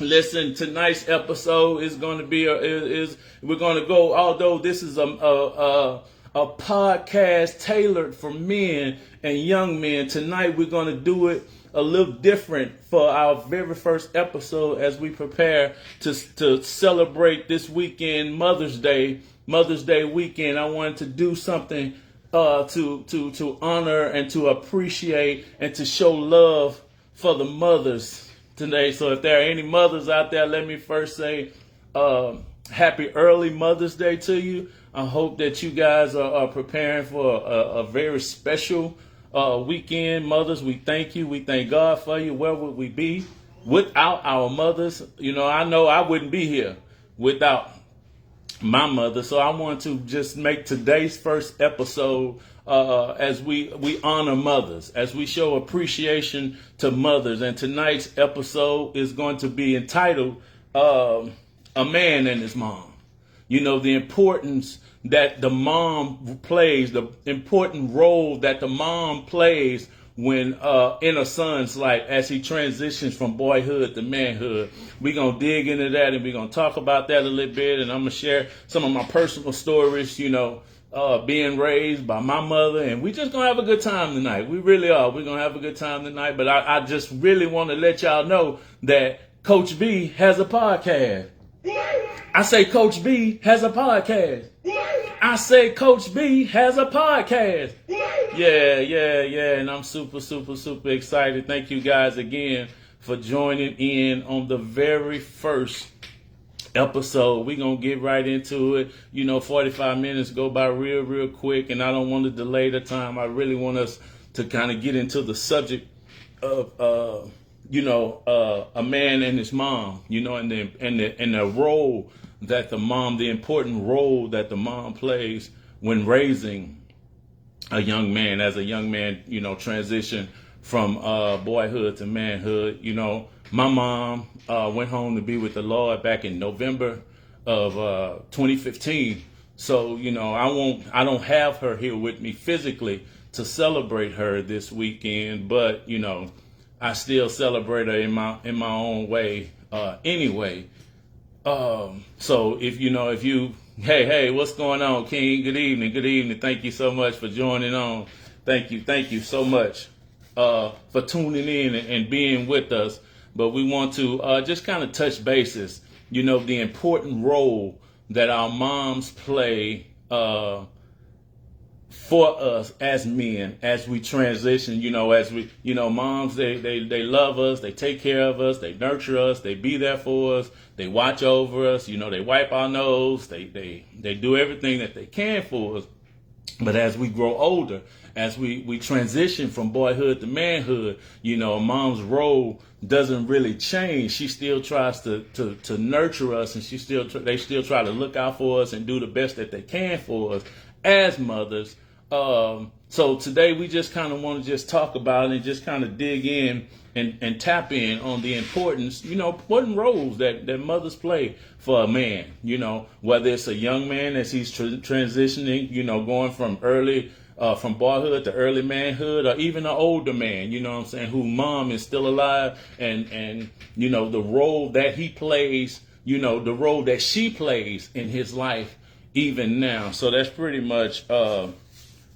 Listen, tonight's episode is going to be we're going to go. Although this is a podcast tailored for men and young men, tonight we're going to do it a little different for our very first episode as we prepare to celebrate this weekend, Mother's Day weekend. I wanted to do something to honor and to appreciate and to show love for the mothers today. So if there are any mothers out there, let me first say happy early Mother's Day to you. I hope that you guys are preparing for a very special weekend. Mothers, we thank you. We thank God for you. Where would we be without our mothers? You know I wouldn't be here without my mother. So I want to just make today's first episode as we honor mothers, as we show appreciation to mothers. And tonight's episode is going to be entitled A Man and His Mom. You know, the importance that the mom plays, the important role that the mom plays when in a son's life as he transitions from boyhood to manhood. We're going to dig into that and we're going to talk about that a little bit. And I'm going to share some of my personal stories, you know, being raised by my mother. And we just going to have a good time tonight. We really are. We're going to have a good time tonight. But I just really want to let y'all know that Coach B has a podcast. I say Coach B has a podcast. I say Coach B has a podcast. Yeah. And I'm super excited. Thank you guys again for joining in on the very first episode. We're going to get right into it. You know, 45 minutes go by real quick, and I don't want to delay the time. I really want us to kind of get into the subject of, a man and his mom, you know, and the role that the mom, the important role that the mom plays when raising a young man, as a young man, you know, transition from boyhood to manhood. You know, my mom went home to be with the Lord back in November of 2015. So, you know, I don't have her here with me physically to celebrate her this weekend, but, you know, I still celebrate her in my own way anyway. So hey, what's going on, King? Good evening. Thank you so much for joining on. Thank you so much for tuning in and being with us. But we want to just kind of touch bases, you know, the important role that our moms play for us as men, as we transition, you know, moms, they love us, they take care of us, they nurture us, they be there for us, they watch over us, you know, they wipe our nose, they do everything that they can for us. But as we grow older, as we transition from boyhood to manhood, you know, a mom's role doesn't really change. She still tries to nurture us, and they still try to look out for us and do the best that they can for us as mothers. So today we just kind of want to just talk about it and just kind of dig in and tap in on the importance, you know, important roles that mothers play for a man, you know, whether it's a young man as he's transitioning, you know, going from from boyhood to early manhood, or even an older man, you know what I'm saying, whose mom is still alive, and you know, the role that he plays, you know, the role that she plays in his life even now. So that's pretty much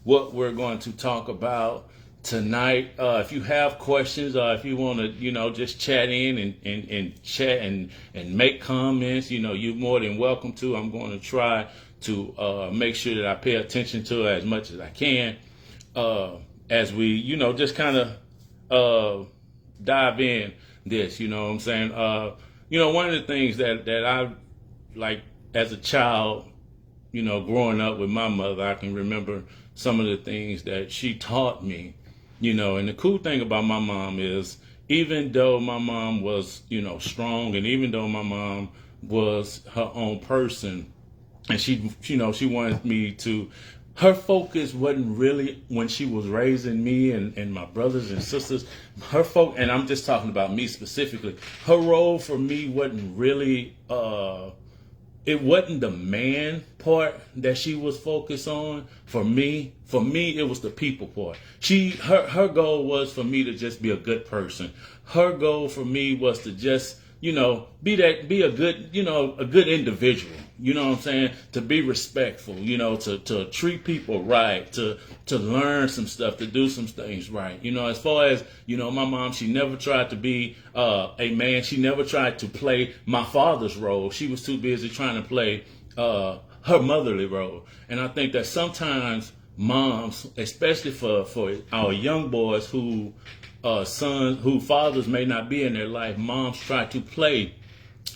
what we're going to talk about tonight. If you have questions, or if you want to, you know, just chat in and chat and make comments, you know, you're more than welcome to. I'm going to try to make sure that I pay attention to it as much as I can as we, you know, just kind of dive in this, you know what I'm saying? You know, one of the things that I, like, as a child, you know, growing up with my mother, I can remember some of the things that she taught me, you know. And the cool thing about my mom is, even though my mom was, you know, strong, and even though my mom was her own person, and she, you know, she wanted me to, her focus wasn't really, when she was raising me and my brothers and sisters, and I'm just talking about me specifically, her role for me wasn't really, it wasn't the man part that she was focused on. For me, it was the people part. Her goal was for me to just be a good person. Her goal for me was to just, be a good, a good individual. You know what I'm saying? To be respectful, to treat people right, to learn some stuff, to do some things right. As far as, my mom, she never tried to be a man. She never tried to play my father's role. She was too busy trying to play her motherly role. And I think that sometimes moms, especially for our young boys who fathers may not be in their life, moms try to play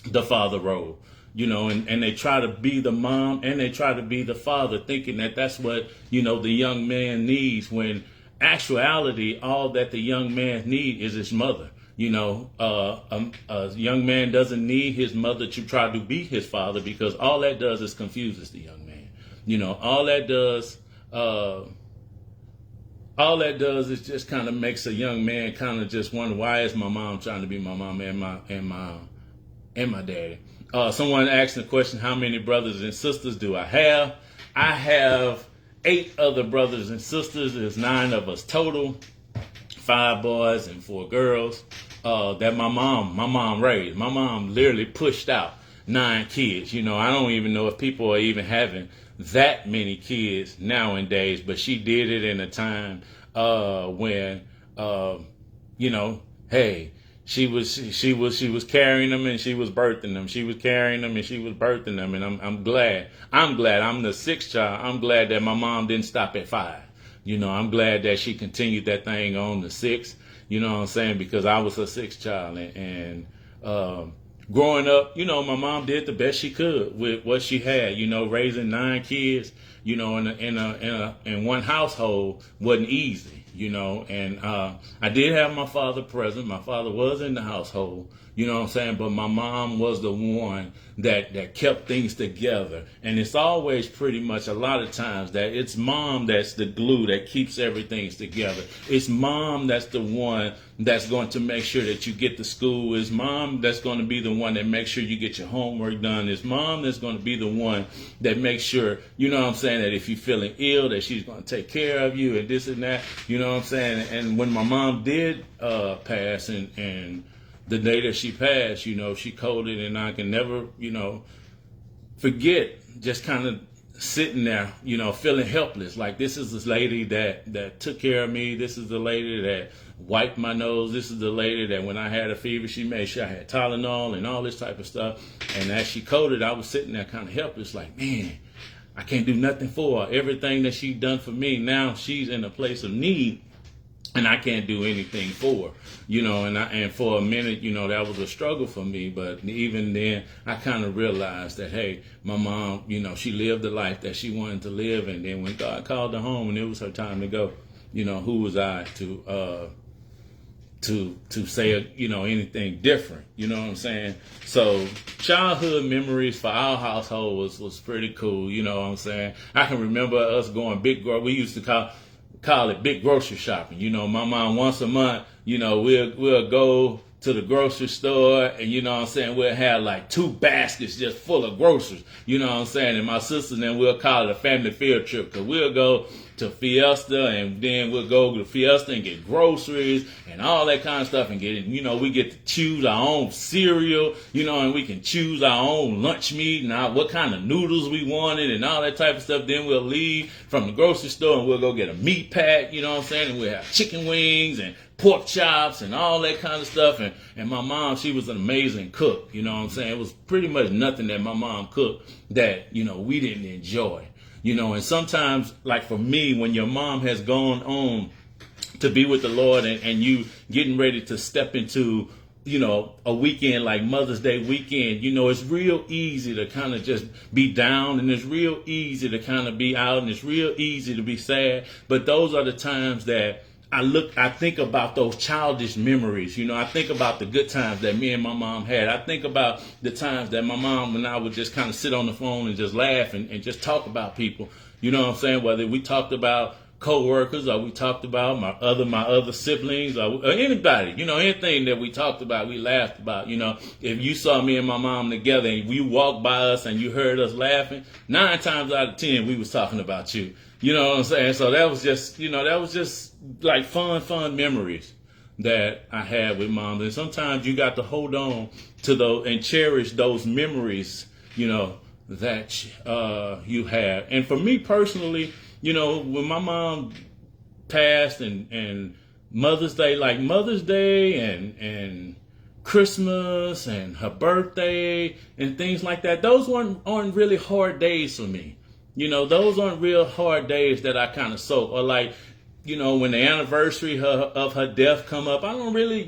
the father role, and they try to be the mom and they try to be the father, thinking that that's what, the young man needs, when actuality, all that the young man needs is his mother. A young man doesn't need his mother to try to be his father, because all that does is confuses the young man. All that does is just kind of makes a young man kind of just wonder, why is my mom trying to be my mom and my daddy? Someone asked the question, how many brothers and sisters do I have? I have 8 other brothers and sisters. There's 9 of us total, 5 boys and 4 girls. That my mom raised. My mom literally pushed out 9 kids. I don't even know if people are even having that many kids nowadays, but she did it in a time when hey, she was carrying them and she was birthing them. She was carrying them and she was birthing them. And I'm glad. I'm the 6th child. I'm glad that my mom didn't stop at 5. I'm glad that she continued that thing on the 6th. You know what I'm saying? Because I was her 6th child, and growing up, my mom did the best she could with what she had. Raising 9 kids, in one household wasn't easy. And I did have my father present. My father was in the household, but my mom was the one that kept things together. And it's always pretty much a lot of times that it's mom that's the glue that keeps everything together. It's mom that's the one that's going to make sure that you get to school. It's mom that's going to be the one that makes sure you get your homework done. It's mom that's going to be the one that makes sure, that if you're feeling ill, that she's going to take care of you and this and that, And when my mom did pass, and the day that she passed, she coded, and I can never, forget just kind of sitting there, feeling helpless. Like, this is this lady that took care of me. This is the lady that wiped my nose. This is the lady that when I had a fever, she made sure I had Tylenol and all this type of stuff. And as she coded, I was sitting there kind of helpless, like, man, I can't do nothing for her. Everything that she done for me, now she's in a place of need, and I can't do anything for her, and for a minute, that was a struggle for me. But even then, I kind of realized that, hey, my mom, she lived the life that she wanted to live. And then when God called her home and it was her time to go, who was I to say, anything different, you know what I'm saying? So childhood memories for our household was pretty cool, you know what I'm saying? I can remember us going we used to call it big grocery shopping. My mom, once a month, we'll go to the grocery store, and we'll have like 2 baskets just full of groceries, and my sister and then we'll call it a family field trip, because we'll go to Fiesta, and then we'll go to Fiesta and get groceries and all that kind of stuff, and we get to choose our own cereal, and we can choose our own lunch meat and what kind of noodles we wanted and all that type of stuff. Then we'll leave from the grocery store and we'll go get a meat pack, and we'll have chicken wings and pork chops and all that kind of stuff. And my mom, she was an amazing cook, It was pretty much nothing that my mom cooked that, we didn't enjoy. And sometimes, like for me, when your mom has gone on to be with the Lord, and you getting ready to step into, a weekend like Mother's Day weekend, it's real easy to kind of just be down, and it's real easy to kind of be out, and it's real easy to be sad. But those are the times that I think about those childish memories. I think about the good times that me and my mom had. I think about the times that my mom and I would just kind of sit on the phone and just laugh and just talk about people. You know what I'm saying? Whether we talked about co-workers, or we talked about my other siblings, or anybody, anything that we talked about, we laughed about. If you saw me and my mom together and you walked by us and you heard us laughing, 9 times out of 10, we was talking about you. You know what I'm saying? So that was just like fun memories. that I had with mom. And sometimes you got to hold on to those and cherish those memories, that you have. And for me personally, when my mom passed and Mother's Day, like Mother's Day and Christmas and her birthday and things like that, those aren't really hard days for me. Those aren't real hard days that I kind of soak. Or like, when the anniversary of her death come up, I don't really,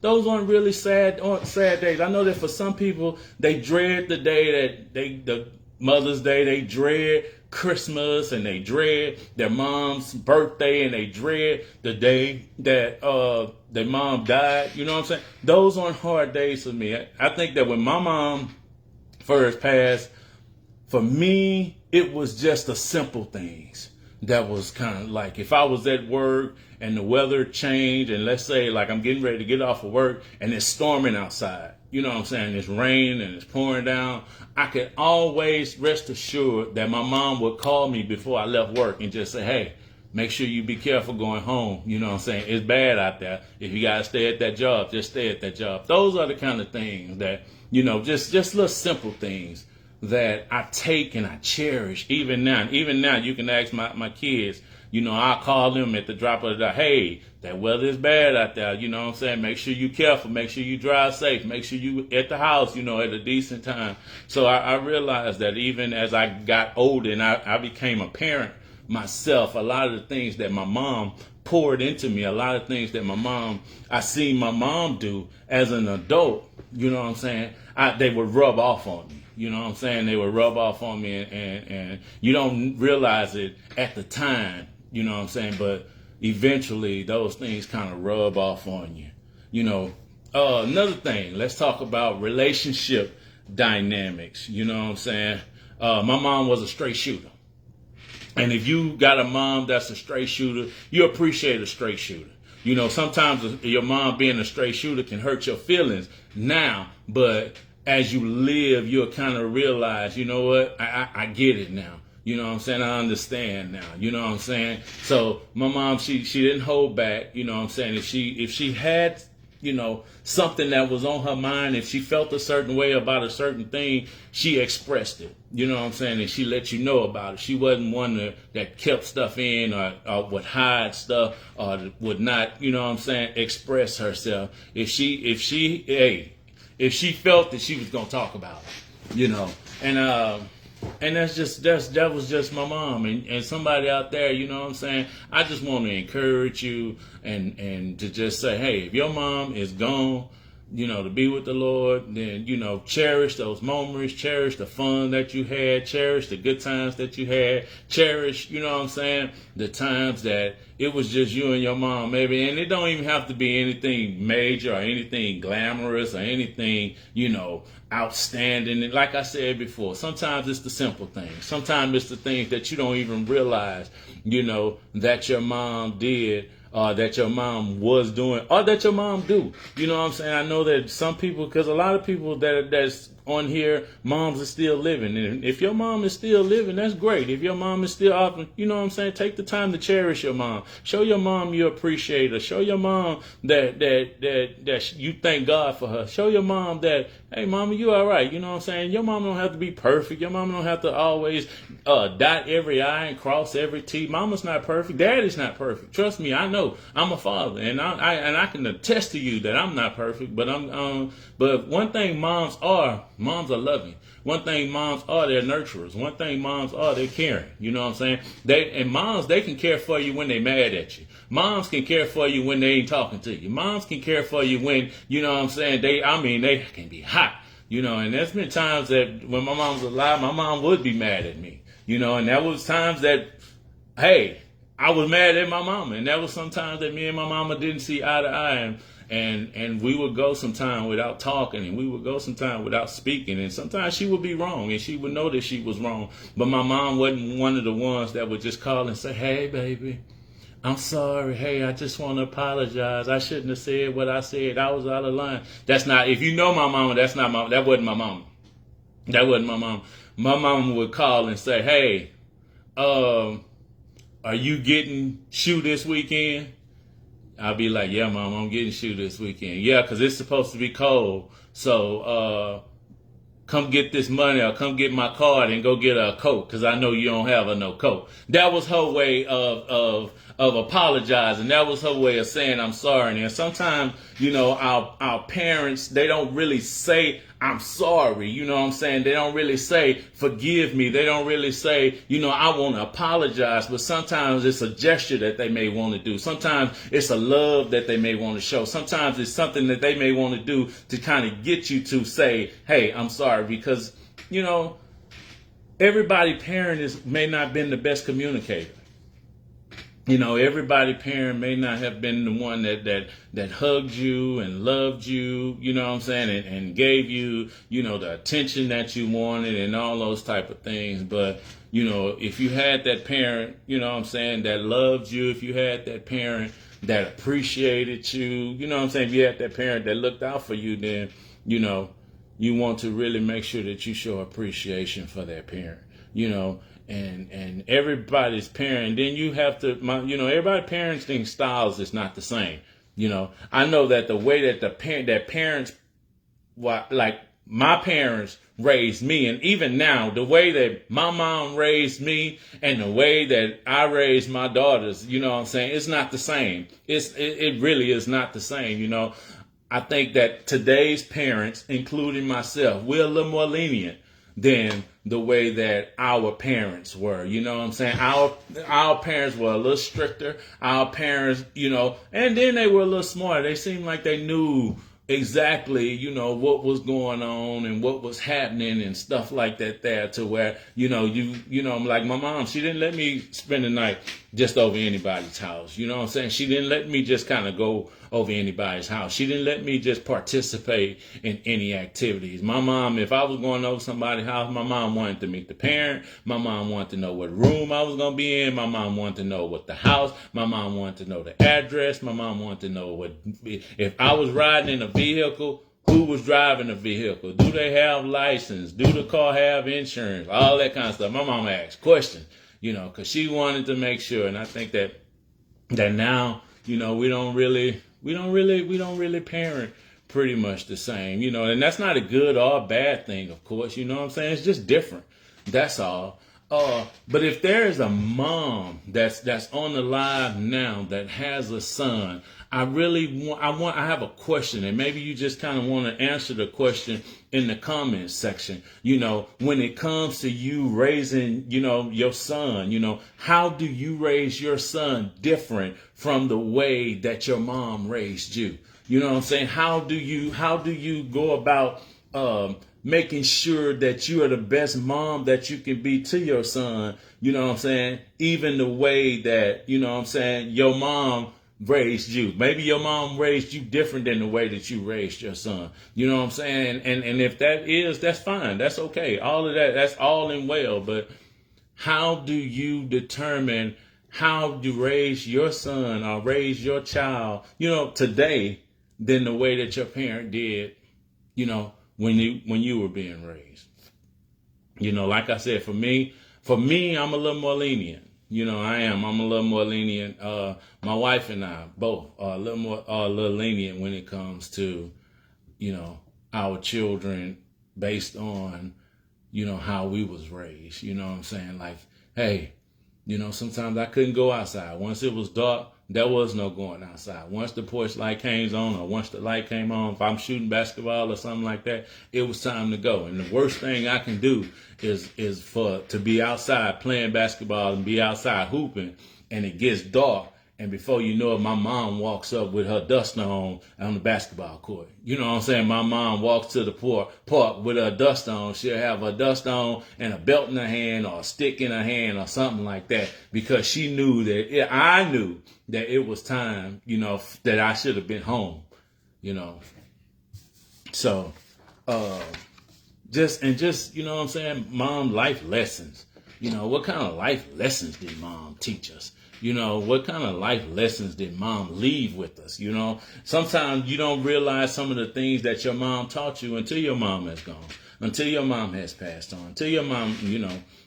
those aren't really sad days. I know that for some people, they dread the day that the Mother's Day, they dread Christmas, and they dread their mom's birthday, and they dread the day that their mom died. You know what I'm saying? Those aren't hard days for me. I think that when my mom first passed, for me, it was just the simple things that was kind of like, if I was at work and the weather changed, and let's say like I'm getting ready to get off of work and it's storming outside, you know what I'm saying? It's raining and it's pouring down. I could always rest assured that my mom would call me before I left work and just say, hey, make sure you be careful going home. You know what I'm saying? It's bad out there. If you got to stay at that job, just stay at that job. Those are the kind of things that, just little simple things that I take and I cherish even now. Even now, you can ask my kids, I'll call them at the drop of the dot. Hey, that weather is bad out there. You know what I'm saying? Make sure you careful. Make sure you drive safe. Make sure you at the house, at a decent time. So I realized that even as I got older and I became a parent myself, a lot of the things that my mom poured into me, a lot of things that I seen my mom do as an adult, you know what I'm saying? They would rub off on me. You know what I'm saying? They would rub off on me, and you don't realize it at the time, you know what I'm saying? But eventually those things kind of rub off on you. Another thing, let's talk about relationship dynamics. You know what I'm saying? My mom was a straight shooter. And if you got a mom that's a straight shooter, you appreciate a straight shooter. Sometimes your mom being a straight shooter can hurt your feelings now, but as you live, you'll kind of realize, you know what, I get it now. You know what I'm saying? I understand now. You know what I'm saying? So my mom, she didn't hold back. You know what I'm saying? If she had, something that was on her mind, if she felt a certain way about a certain thing, she expressed it. You know what I'm saying? And she let you know about it. She wasn't one that kept stuff in or would hide stuff or would not, you know what I'm saying, express herself. If she felt that she was going to talk about it, and that was just my mom and somebody out there, you know what I'm saying? I just want to encourage you and to just say, hey, if your mom is gone, to be with the Lord, then, cherish those moments, cherish the fun that you had, cherish the good times that you had, cherish, you know what I'm saying, the times that it was just you and your mom, maybe. And it don't even have to be anything major or anything glamorous or anything, outstanding. And like I said before, sometimes it's the simple things. Sometimes it's the things that you don't even realize, that your mom did, that your mom was doing, or that your mom do. You know what I'm saying? I know that some people, because a lot of people that's on here, moms are still living. And if your mom is still living, that's great. If your mom is still up, you know what I'm saying? Take the time to cherish your mom. Show your mom you appreciate her. Show your mom that you thank God for her. Show your mom that, hey, mama, you all right. You know what I'm saying? Your mom don't have to be perfect. Your mom don't have to always dot every I and cross every T. Mama's not perfect. Daddy's not perfect. Trust me, I know. I'm a father, and I can attest to you that I'm not perfect. But but one thing moms are loving. One thing moms are, they're nurturers. One thing moms are, they're caring. You know what I'm saying? Moms can care for you when they're mad at you. Moms can care for you when they ain't talking to you. Moms can care for you when, you know what I'm saying, they can be hot. And there's been times that when my mom was alive, my mom would be mad at me. And there was times that, hey, I was mad at my mama. And there was sometimes that me and my mama didn't see eye to eye. And we would go sometime without talking, and we would go sometime without speaking, and sometimes she would be wrong, and she would know that she was wrong. But my mom wasn't one of the ones that would just call and say, hey, baby, I'm sorry. Hey, I just want to apologize. I shouldn't have said what I said. I was out of line. That's not, if you know my mama, that wasn't my mama. That wasn't my mom. My mama would call and say, hey, are you getting shoe this weekend? I'll be like, yeah, Mom, I'm getting shoe this weekend. Yeah, because it's supposed to be cold. So come get this money or come get my card and go get a coat because I know you don't have a no coat. That was her way of apologizing. That was her way of saying I'm sorry. And sometimes, our parents, they don't really say I'm sorry. You know what I'm saying? They don't really say forgive me. They don't really say, I want to apologize. But sometimes it's a gesture that they may want to do. Sometimes it's a love that they may want to show. Sometimes it's something that they may want to do to kind of get you to say, hey, I'm sorry. Because, everybody parent may not have been the best communicator. Everybody parent may not have been the one that hugged you and loved you, you know what I'm saying, and gave you, the attention that you wanted and all those type of things. But, if you had that parent, that loved you, if you had that parent that appreciated you, if you had that parent that looked out for you, then, you want to really make sure that you show appreciation for that parent, and everybody's parent. Then you have to, everybody's parenting styles is not the same. I know that the way that parents, like my parents raised me, and even now, the way that my mom raised me and the way that I raised my daughters, it's not the same. It really is not the same. I think that today's parents, including myself, we're a little more lenient than the way that our parents were. Our parents were a little stricter. Our parents, and then they were a little smarter. They seemed like they knew exactly, what was going on and what was happening and stuff like that there, to where, like my mom, she didn't let me spend the night just over anybody's house. You know what I'm saying? She didn't let me just kind of go over anybody's house. She didn't let me just participate in any activities. My mom, if I was going over somebody's house, my mom wanted to meet the parent. My mom wanted to know what room I was going to be in. My mom wanted to know what the house. My mom wanted to know the address. My mom wanted to know if I was riding in a vehicle, who was driving the vehicle? Do they have license? Do the car have insurance? All that kind of stuff. My mom asked questions, because she wanted to make sure. And I think that now, we don't really parent pretty much the same, and that's not a good or a bad thing, of course, you know what I'm saying? It's just different. That's all. But if there is a mom that's on the live now that has a son, I have a question, and maybe you just kind of want to answer the question in the comments section. When it comes to you raising, your son, how do you raise your son different from the way that your mom raised you? You know what I'm saying? How do you go about making sure that you are the best mom that you can be to your son? You know what I'm saying? Even the way that, your mom raised you. Maybe your mom raised you different than the way that you raised your son. You know what I'm saying? And if that's fine. That's okay. All of that, that's all in well. But how do you determine how to raise your son or raise your child, today than the way that your parent did, when you were being raised? Like I said, for me, I'm a little more lenient. I am. I'm a little more lenient. My wife and I both are a little lenient when it comes to, our children based on, how we was raised. You know what I'm saying? Like, hey, sometimes I couldn't go outside. Once it was dark, there was no going outside. Once the porch light came on, or once the light came on, if I'm shooting basketball or something like that, it was time to go. And the worst thing I can do is to be outside playing basketball and be outside hooping, and it gets dark, and before you know it, my mom walks up with her duster on the basketball court. You know what I'm saying? My mom walks to the park with her dust on. She'll have her dust on and a belt in her hand or a stick in her hand or something like that, because she knew that I knew that it was time, that I should have been home, So, just, you know what I'm saying? Mom, life lessons. What kind of life lessons did mom teach us? What kind of life lessons did mom leave with us? Sometimes you don't realize some of the things that your mom taught you until your mom has gone, until your mom has passed on, until your mom,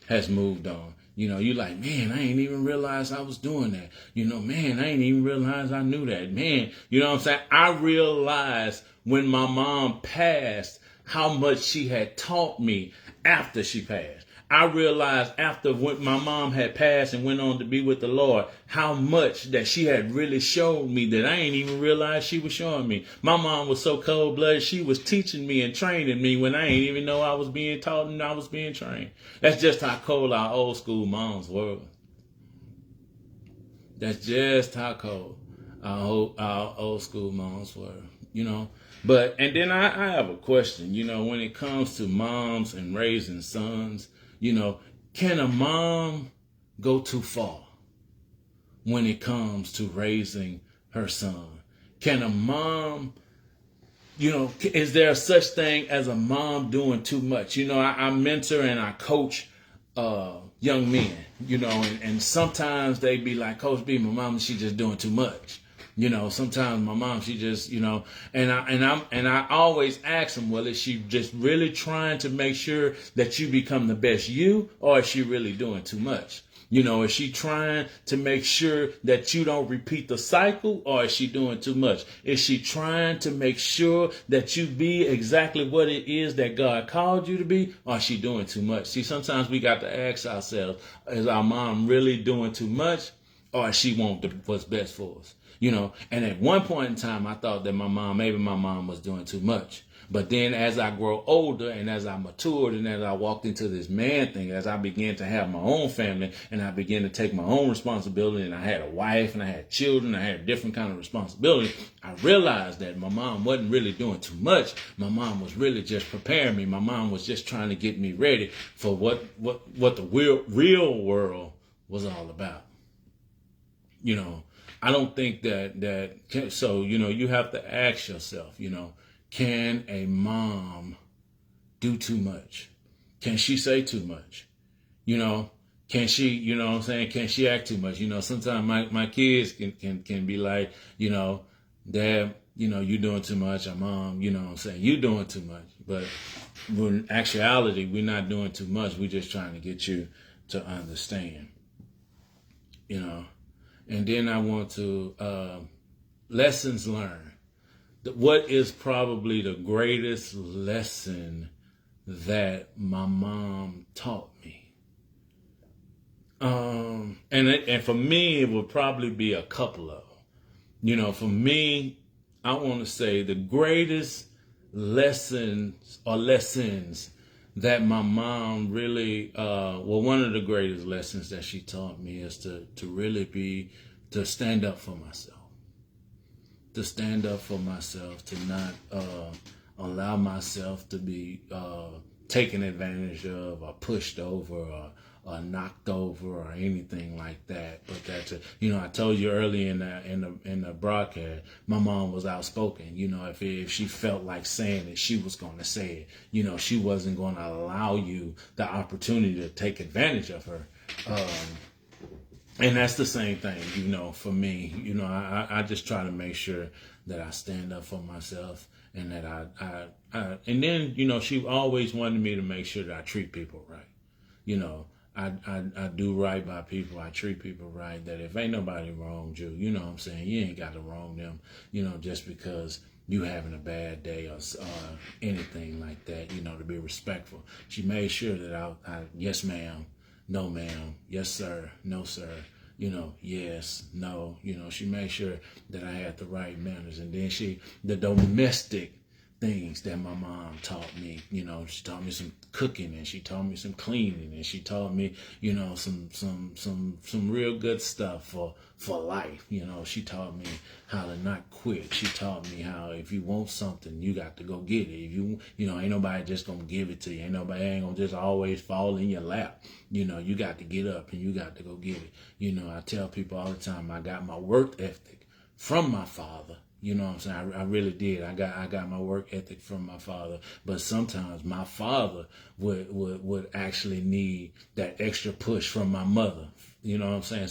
has moved on. You know, you like, man, I ain't even realize I was doing that. You know, man, I ain't even realize I knew that. Man, you know what I'm saying? I realized when my mom passed how much she had taught me after she passed. I realized after when my mom had passed and went on to be with the Lord, how much that she had really showed me that I ain't even realized she was showing me. My mom was so cold-blooded, she was teaching me and training me when I ain't even know I was being taught and I was being trained. That's just how cold our old school moms were. That's just how cold our old school moms were, you know. But, and then I have a question, you know, when it comes to moms and raising sons, you know, can a mom go too far when it comes to raising her son? Can a mom, you know, is there such thing as a mom doing too much? You know, I mentor and I coach young men, you know, and sometimes they be like, Coach B, my mom, she just doing too much. You know, sometimes my mom, she just, you know, and I always ask them, well, is she just really trying to make sure that you become the best you, or is she really doing too much? You know, is she trying to make sure that you don't repeat the cycle, or is she doing too much? Is she trying to make sure that you be exactly what it is that God called you to be, or is she doing too much? See, sometimes we got to ask ourselves, is our mom really doing too much, or is she want what's best for us? You know, and at one point in time, I thought that maybe my mom was doing too much. But then as I grow older and as I matured and as I walked into this man thing, as I began to have my own family and I began to take my own responsibility, and I had a wife and I had children, I had a different kind of responsibility, I realized that my mom wasn't really doing too much. My mom was really just preparing me. My mom was just trying to get me ready for what the real world was all about. You know, I don't think so, you know, you have to ask yourself, you know, can a mom do too much? Can she say too much? You know, can she, you know what I'm saying? Can she act too much? You know, sometimes my kids can be like, you know, Dad, you know, you doing too much, or Mom, you know what I'm saying? You doing too much. But in actuality, we're not doing too much. We're just trying to get you to understand, you know. And then I want to, lessons learned. What is probably the greatest lesson that my mom taught me? And for me, it would probably be a couple of them. You know, for me, I want to say the greatest lessons that my mom really, one of the greatest lessons that she taught me is to really to stand up for myself. To stand up for myself, to not allow myself to be taken advantage of or pushed over or knocked over or anything like that. But that's, you know, I told you early in the broadcast, my mom was outspoken. You know, if she felt like saying it, she was going to say it. You know, she wasn't going to allow you the opportunity to take advantage of her. And that's the same thing, you know, for me. You know, I just try to make sure that I stand up for myself, and that I and then, you know, she always wanted me to make sure that I treat people right. You know, I do right by people. I treat people right. That if ain't nobody wronged you, you know what I'm saying, you ain't got to wrong them, you know, just because you having a bad day or anything like that, you know, to be respectful. She made sure that I yes, ma'am. No, ma'am. Yes, sir. No, sir. You know, yes, no. You know, she made sure that I had the right manners. And then the domestic things that my mom taught me, you know, she taught me some cooking, and she taught me some cleaning, and she taught me, you know, some real good stuff for life. You know, she taught me how to not quit. She taught me how if you want something, you got to go get it. If you know, ain't nobody just gonna give it to you. Ain't gonna just always fall in your lap. You know, you got to get up and you got to go get it. You know, I tell people all the time, I got my work ethic from my father. You know what I'm saying? I really did. I got my work ethic from my father. But sometimes my father would actually need that extra push from my mother. You know what I'm saying?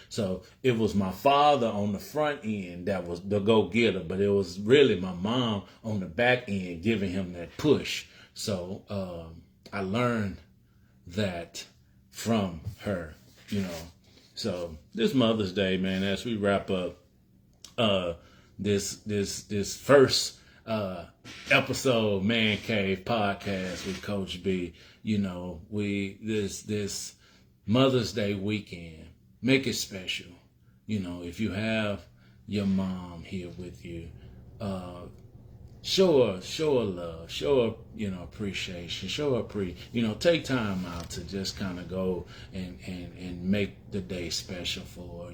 So it was my father on the front end that was the go-getter, but it was really my mom on the back end giving him that push. So I learned that from her, So this Mother's Day, man, as we wrap up this first episode Man Cave podcast with Coach B, this Mother's Day weekend, make it special. If you have your mom here with you, show her love, show her, appreciation, show her take time out to just kind of go and make the day special for her.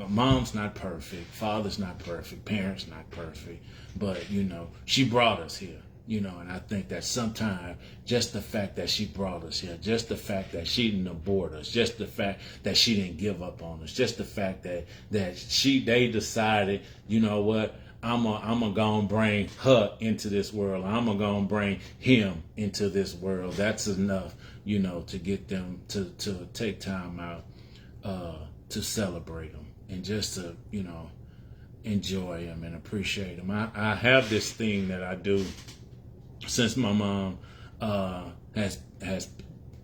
Mom's not perfect, father's not perfect, parents not perfect, but she brought us here. And I think that sometimes just the fact that she brought us here, just the fact that she didn't abort us, just the fact that she didn't give up on us, just the fact that they decided, I'm gonna bring her into this world. I'm gonna bring him into this world. That's enough, to get them to take time out to celebrate them and just to, enjoy them and appreciate them. I have this thing that I do since my mom has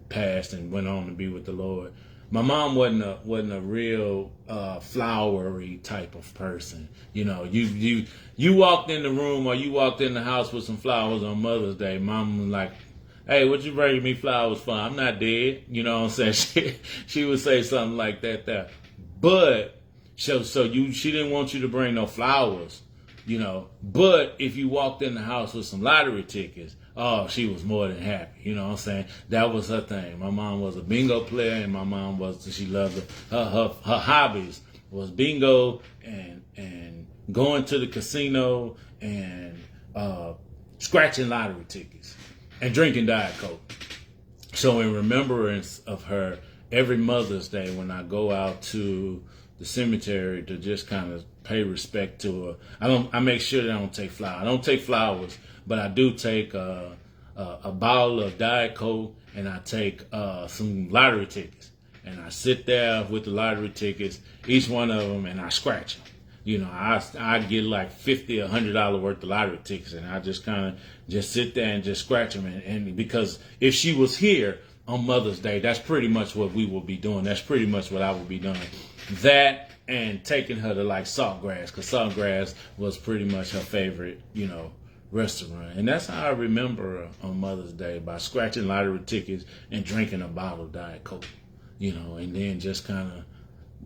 passed and went on to be with the Lord. My mom wasn't a real flowery type of person. You walked in the room or you walked in the house with some flowers on Mother's Day. Mom was like, "Hey, what you bringing me flowers for? I'm not dead." You know what I'm saying? She would say something like that there. But she didn't want you to bring no flowers. But if you walked in the house with some lottery tickets, oh, she was more than happy. You know what I'm saying? That was her thing. My mom was a bingo player, and my mom she loved her hobbies was bingo and going to the casino and scratching lottery tickets and drinking Diet Coke. So in remembrance of her, every Mother's Day when I go out to the cemetery to just kind of pay respect to her, I make sure that I don't take flowers. I don't take flowers, but I do take a bottle of Diet Coke and I take some lottery tickets. And I sit there with the lottery tickets, each one of them, and I scratch them. I get like $50 or $100 worth of lottery tickets, and I just kind of just sit there and just scratch them. And because if she was here on Mother's Day, that's pretty much what we will be doing. That's pretty much what I will be doing. That and taking her to like Saltgrass, because Saltgrass was pretty much her favorite, restaurant. And that's how I remember her on Mother's Day, by scratching lottery tickets and drinking a bottle of Diet Coke, and then just kind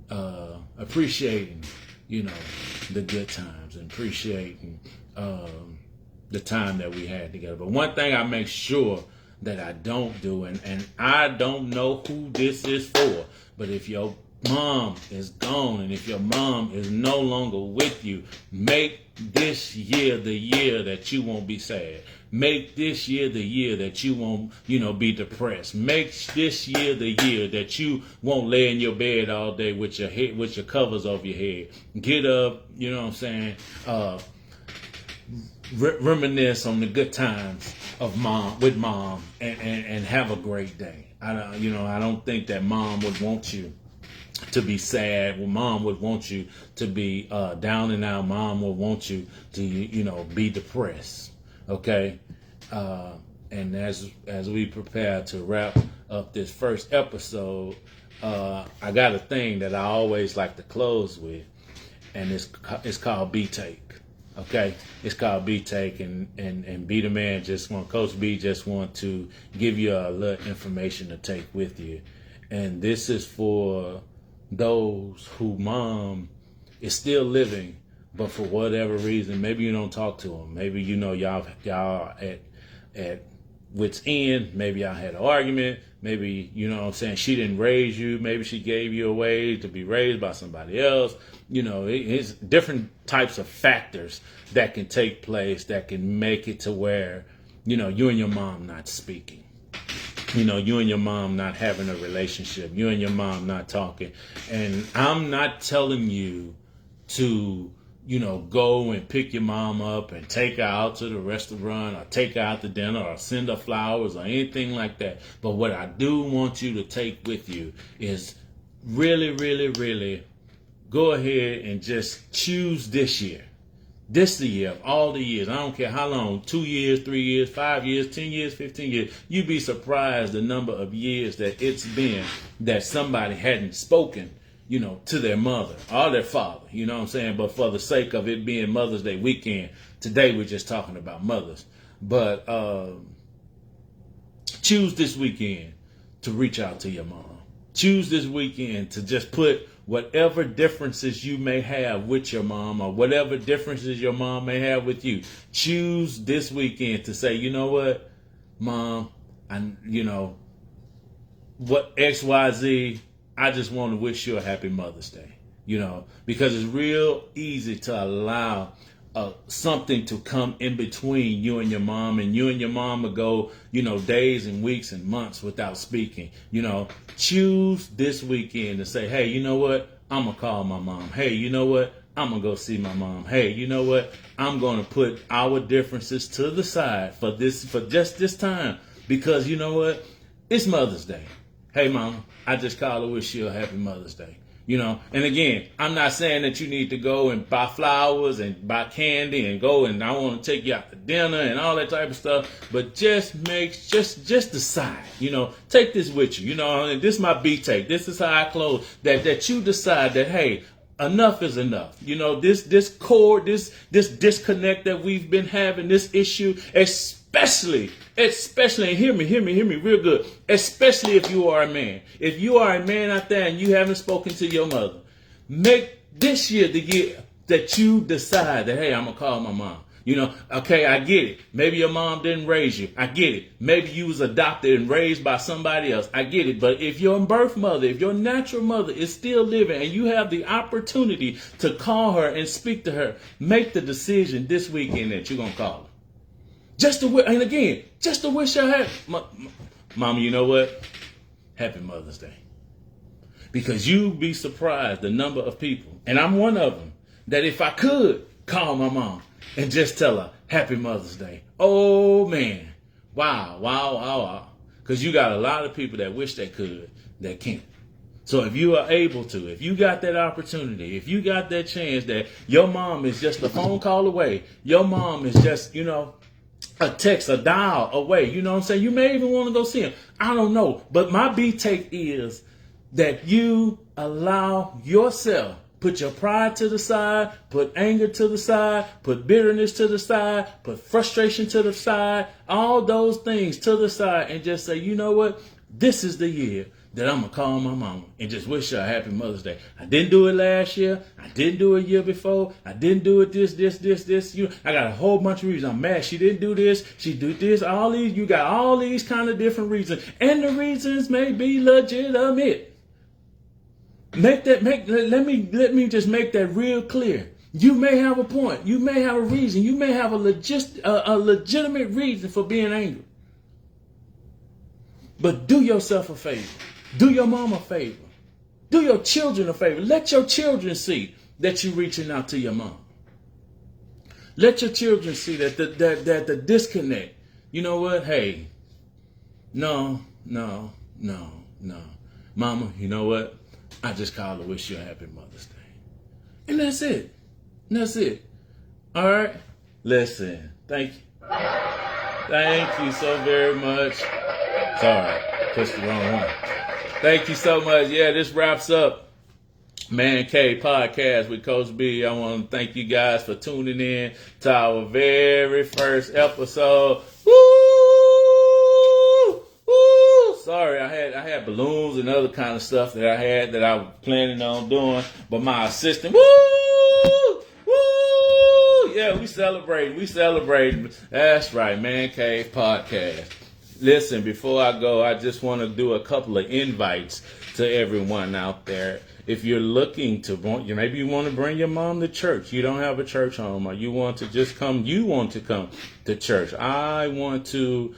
of appreciating, the good times and appreciating the time that we had together. But one thing I make sure that I don't do, and I don't know who this is for, but if your mom is gone and if your mom is no longer with you, make this year the year that you won't be sad. Make this year the year that you won't, be depressed. Make this year the year that you won't lay in your bed all day with your covers over your head. Get up, reminisce on the good times of mom and have a great day. I don't think that mom would want you to be sad. Well, mom would want you to be down and out. Mom would want you to, be depressed. Okay. And as we prepare to wrap up this first episode, I got a thing that I always like to close with, and it's called B-Take. Okay, it's called B-Take, and Be the Man Coach B just want to give you a little information to take with you, and this is for those who mom is still living, but for whatever reason, maybe you don't talk to them. Maybe y'all at wit's end. Maybe y'all had an argument. Maybe she didn't raise you. Maybe she gave you away to be raised by somebody else. It's different types of factors that can take place that can make it to where you and your mom not speaking. You and your mom not having a relationship, you and your mom not talking. And I'm not telling you to, go and pick your mom up and take her out to the restaurant or take her out to dinner or send her flowers or anything like that. But what I do want you to take with you is really, really, really go ahead and just choose this year This the year of all the years. I don't care how long, 2 years, 3 years, 5 years, 10 years, 15 years. You'd be surprised the number of years that it's been that somebody hadn't spoken, to their mother or their father. You know what I'm saying? But for the sake of it being Mother's Day weekend, today we're just talking about mothers. But choose this weekend to reach out to your mom. Choose this weekend to just put whatever differences you may have with your mom or whatever differences your mom may have with you. Choose this weekend to say, you know what, Mom, what XYZ, I just want to wish you a happy Mother's Day. Because it's real easy to allow something to come in between you and your mom, and you and your mom will go, days and weeks and months without speaking. Choose this weekend to say, hey, you know what? I'm going to call my mom. Hey, you know what? I'm going to go see my mom. Hey, you know what? I'm going to put our differences to the side for just this time, because you know what? It's Mother's Day. Hey, Mama, I just called to wish you a happy Mother's Day. And again, I'm not saying that you need to go and buy flowers and buy candy and go and I want to take you out to dinner and all that type of stuff, but just decide, take this with you, and this is my B-take. This is how I close, that you decide that, hey, enough is enough. This cord, this disconnect that we've been having, this issue, especially, and hear me real good, especially if you are a man. If you are a man out there and you haven't spoken to your mother, make this year the year that you decide that, hey, I'm going to call my mom. Okay, I get it. Maybe your mom didn't raise you. I get it. Maybe you was adopted and raised by somebody else. I get it. But if your birth mother, if your natural mother is still living and you have the opportunity to call her and speak to her, make the decision this weekend that you're going to call her. Just to wish her happy. Mama, you know what? Happy Mother's Day. Because you'd be surprised the number of people, and I'm one of them, that if I could call my mom and just tell her Happy Mother's Day. Oh, man. Wow. Because you got a lot of people that wish they could, that can't. So if you are able to, if you got that opportunity, if you got that chance that your mom is just a phone call away, your mom is just, a text, a dial away, you know what I'm saying? You may even want to go see him. I don't know. But my B-take is that you allow yourself, put your pride to the side, put anger to the side, put bitterness to the side, put frustration to the side, all those things to the side, and just say, you know what? This is the year that I'm going to call my mama and just wish her a happy Mother's Day. I didn't do it last year. I didn't do it year before. I didn't do it this. I got a whole bunch of reasons. I'm mad. She didn't do this. She did this. All these. You got all these kind of different reasons. And the reasons may be legitimate. Let me just make that real clear. You may have a point. You may have a reason. You may have a legitimate reason for being angry. But do yourself a favor. Do your mom a favor. Do your children a favor. Let your children see that you're reaching out to your mom. Let your children see that the disconnect. You know what? Hey, no. Mama, you know what? I just called to wish you a happy Mother's Day. And that's it. All right? Listen, thank you. Thank you so very much. Sorry, pushed the wrong one. Thank you so much. Yeah, this wraps up Man Cave Podcast with Coach B. I want to thank you guys for tuning in to our very first episode. Woo! Sorry, I had balloons and other kind of stuff that I was planning on doing, but my assistant, yeah, we celebrating. That's right, Man Cave Podcast. Listen, before I go, I just want to do a couple of invites to everyone out there. If you're looking to, maybe you want to bring your mom to church. You don't have a church home, or you want to just come. You want to come to church. I want to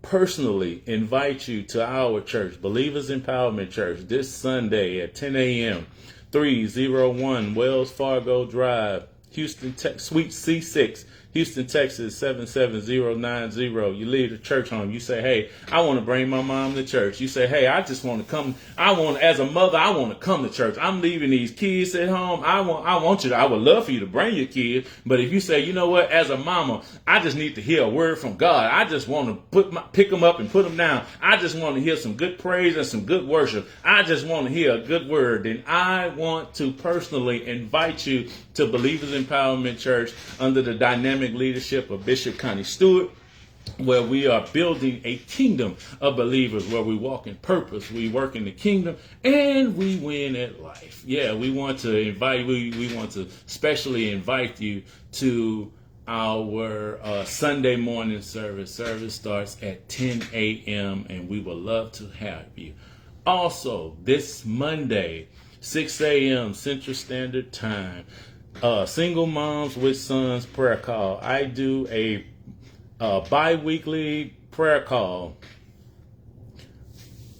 personally invite you to our church, Believers Empowerment Church, this Sunday at 10 a.m., 301 Wells Fargo Drive, Houston, Suite C6, Houston, Texas, 77090. You leave the church home. You say, hey, I want to bring my mom to church. You say, hey, I just want to come. As a mother, I want to come to church. I'm leaving these kids at home. I would love for you to bring your kids. But if you say, you know what, as a mama, I just need to hear a word from God. I just want to pick them up and put them down. I just want to hear some good praise and some good worship. I just want to hear a good word. Then I want to personally invite you to Believers Empowerment Church under the dynamic leadership of Bishop Connie Stewart, where we are building a kingdom of believers, where we walk in purpose, we work in the kingdom, and we win at life. Yeah, we want to specially invite you to our Sunday morning service. Service starts at 10 a.m. and we would love to have you. Also, this Monday, 6 a.m. Central Standard Time, Single Moms with Sons prayer call. I do a bi-weekly prayer call.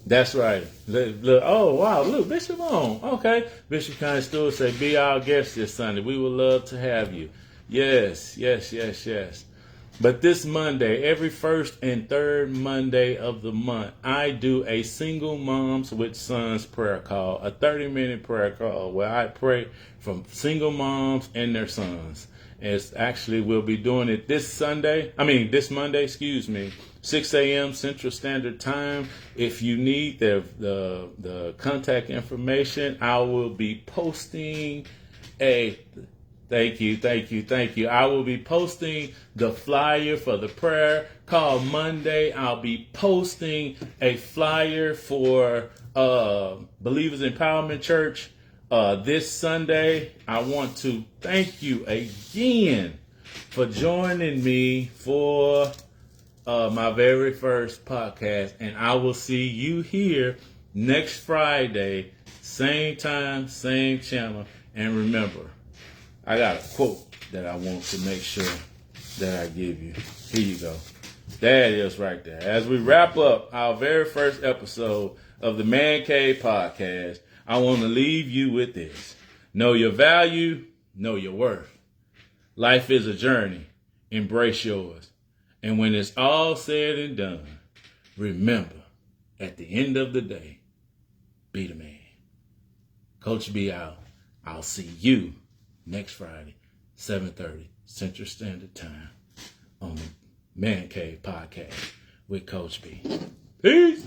That's right. Oh, wow. Look, Bishop on. Okay. Bishop Connie Stewart said, be our guest this Sunday. We would love to have you. Yes. But this Monday, every first and third Monday of the month, I do a Single Moms with Sons prayer call, a 30-minute prayer call where I pray from single moms and their sons. We'll be doing it this Monday, 6 a.m. Central Standard Time. If you need the contact information, I will be posting Thank you. I will be posting the flyer for the prayer call Monday. I'll be posting a flyer for Believers Empowerment Church this Sunday. I want to thank you again for joining me for my very first podcast. And I will see you here next Friday, same time, same channel. And remember, I got a quote that I want to make sure that I give you. Here you go. There it is right there. As we wrap up our very first episode of the Man Cave Podcast, I want to leave you with this. Know your value, know your worth. Life is a journey. Embrace yours. And when it's all said and done, remember, at the end of the day, be the man. Coach B out. I'll see you next Friday, 7:30 Central Standard Time on the Man Cave Podcast with Coach B. Peace.